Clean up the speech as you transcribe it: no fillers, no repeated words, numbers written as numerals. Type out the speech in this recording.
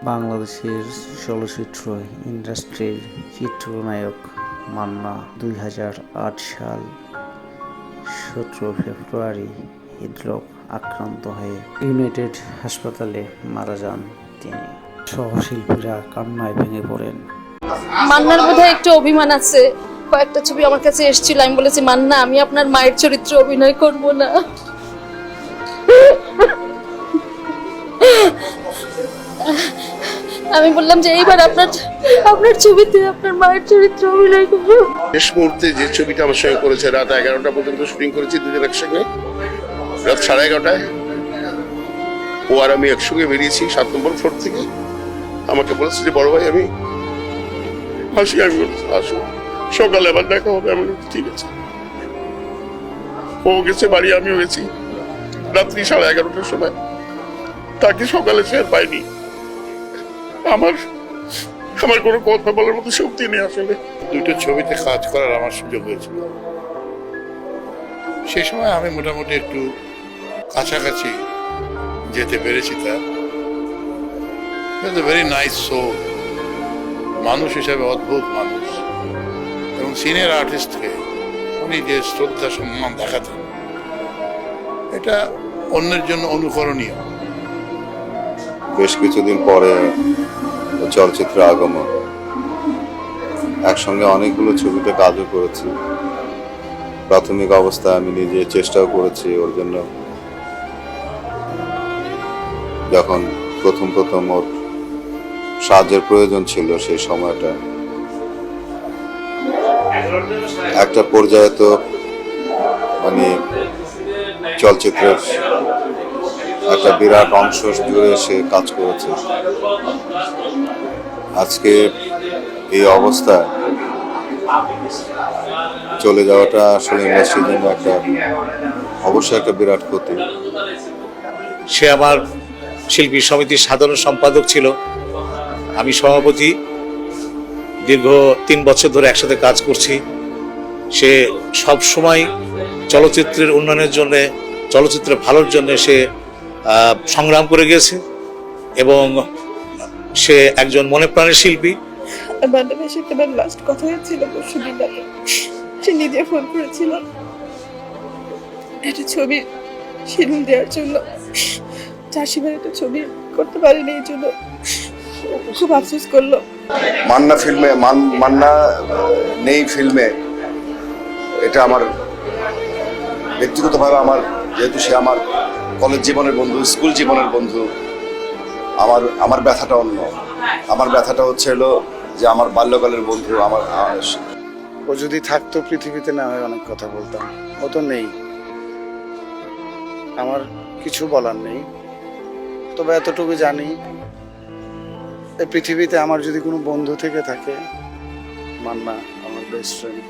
বাংলাদেশের চলচ্চিত্র ইন্ডাস্ট্রির চিত্রনায়ক মান্না 2008 সাল 17 ফেব্রুয়ারি হৃদরোগ আক্রান্ত হয়ে ইউনাইটেড হাসপাতালে মারা যান তিনি। সহশিল্পীরা কান্নায় ভেঙে পড়েন। মান্নার বোধহয় একটু অভিমান আছে। কয়েকটা ছবি আমার কাছে এসেছিল, আমি বলেছি মান্না আমি আপনার মায়ের চরিত্রে অভিনয় করব না। আমি বললাম যে এইবার আপনার ছবিতে আপনার মায়ের চরিত্রে অভিনয় করব। শেষ মুহূর্তে যে ছবিটা আমার সঙ্গে করেছে, রাত 11টা পর্যন্ত শুটিং করেছি দুজন একসঙ্গে। রাত 11:30টায় ও আর আমি একসঙ্গে বেরিয়েছি 7 নম্বর ফ্লোর থেকে। আমাকে বলেছে যে বড় ভাই আমি হাসি, আমি আসো সকালে আবার দেখা হবে। আমি ঠিক আছে। ও গেছে বাড়ি, আমিও গেছি রাত্রি 11:30টার সময়। তাকে সকালে সে আর পাইনি। আমার কোনো কথা বলার মতো শক্তি নেই আসলে। দুটো ছবিতে কাজ করার আমার সুযোগ হয়েছিল। সে সময় আমি মোটামুটি একটু কাছাকাছি যেতে পেরেছি। তার ভেরি নাইস সোল, মানুষ হিসাবে অদ্ভুত মানুষ, এবং সিনিয়র আর্টিস্টকে উনি যে শ্রদ্ধা সম্মান দেখাতেন, এটা অন্যের জন্য অনুকরণীয়। বেশ কিছুদিন পরে চলচ্চিত্রে আগমন, একসঙ্গে অনেকগুলো ছবিতে কাজও করেছি। প্রাথমিক অবস্থায় আমি নিজে চেষ্টাও করেছি ওর জন্য। যখন প্রথম ওর সাহায্যের প্রয়োজন ছিল সেই সময়টা, একটা পর্যায়ে তো মানে চলচ্চিত্রের একটা বিরাট অংশ জুড়ে সে কাজ করেছে। আজকে এই অবস্থায় চলে যাওয়াটা আসলে ইন্ডাস্ট্রির জন্য অবশ্যই একটা বিরাট ক্ষতি। সে আমার শিল্পী সমিতির সাধারণ সম্পাদক ছিল, আমি সভাপতি। দীর্ঘ 3 বছর ধরে একসাথে কাজ করছি। সে সব সময় চলচ্চিত্রের উন্নয়নের জন্য, চলচ্চিত্রের ভালোর জন্য সে সংগ্রাম করে গেছে, এবং সে একজন মনে প্রাণের শিল্পী। বান্ধবীর সাথে আমার লাস্ট কথা হয়েছিল পরশুদিন রাতে। সে নিজে ফোন করেছিল একটা ছবি শিডিউল দেওয়ার জন্য। চাষিবার একটা ছবি করতে পারিনি, এই জন্য খুব আফসোস করলো। মান্না নেই ফিল্মে, এটা আমার ব্যক্তিগতভাবে আমার, যেহেতু সে আমার কলেজ জীবনের বন্ধু, স্কুল জীবনের বন্ধু, আমার ব্যথাটা অন্য। আমার ব্যথাটা হচ্ছে যে আমার বাল্যকালের বন্ধু। ও যদি থাকতো পৃথিবীতে, না হয় অনেক কথা বলতাম। ও তো নেই, আমার কিছু বলার নেই। তবে এতটুকু জানি, এই পৃথিবীতে আমার যদি কোনো বন্ধু থেকে থাকে, মান্না আমার বেস্ট ফ্রেন্ড।